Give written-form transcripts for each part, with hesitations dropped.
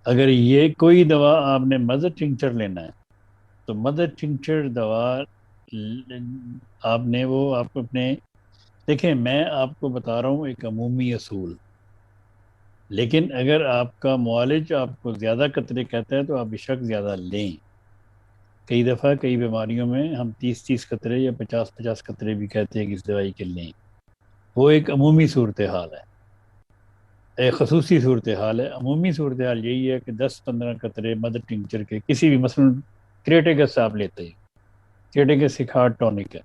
اگر یہ کوئی دوا آپ نے مدر ٹنکچر لینا ہے تو مدر ٹنکچر دوا آپ نے وہ آپ اپنے، دیکھیں میں آپ کو بتا رہا ہوں ایک عمومی اصول، لیکن اگر آپ کا معالج آپ کو زیادہ قطرے کہتا ہے تو آپ بے شک زیادہ لیں۔ کئی دفعہ کئی بیماریوں میں ہم 30 قطرے یا 50 قطرے بھی کہتے ہیں کہ اس دوائی کے لیں، وہ ایک عمومی صورتحال ہے، ایک خصوصی صورتحال ہے۔ عمومی صورتحال یہی ہے کہ 10 15 قطرے مدر ٹنکچر کے کسی بھی، مثلا کریٹیکس آپ لیتے ہیں، کریٹیکس ایک ہارٹ ٹونک ہے،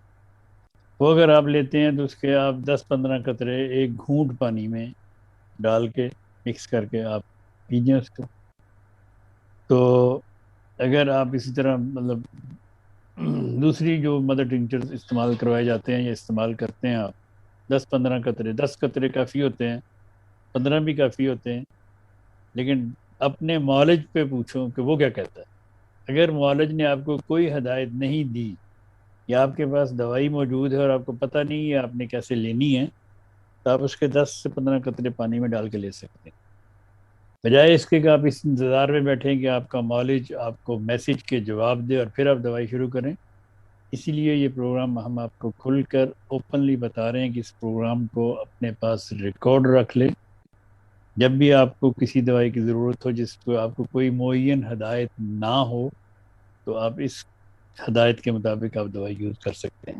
وہ اگر آپ لیتے ہیں تو اس کے آپ 10 15 قطرے ایک گھونٹ پانی میں ڈال کے مکس کر کے آپ پیجیں اس کو۔ تو اگر آپ اسی طرح مطلب دوسری جو مدر ٹنکچر استعمال کروائے جاتے ہیں یا استعمال کرتے ہیں آپ، 10 15 قطرے، 10 قطرے کافی ہوتے ہیں، 15 بھی کافی ہوتے ہیں، لیکن اپنے معالج پہ پوچھو کہ وہ کیا کہتا ہے۔ اگر معالج نے آپ کو کوئی ہدایت نہیں دی یا آپ کے پاس دوائی موجود ہے اور آپ کو پتہ نہیں ہے آپ نے کیسے لینی ہے، تو آپ اس کے 10 سے 15 قطرے پانی میں ڈال کے لے سکتے ہیں، بجائے اس کے کہ آپ اس انتظار میں بیٹھیں کہ آپ کا معالج آپ کو میسج کے جواب دے اور پھر آپ دوائی شروع کریں۔ اسی لیے یہ پروگرام ہم آپ کو کھل کر اوپنلی بتا رہے ہیں کہ اس پروگرام کو اپنے پاس ریکارڈ رکھ لیں، جب بھی آپ کو کسی دوائی کی ضرورت ہو جس کو آپ کو کوئی معین ہدایت نہ ہو تو آپ اس ہدایت کے مطابق آپ دوائی یوز کر سکتے ہیں۔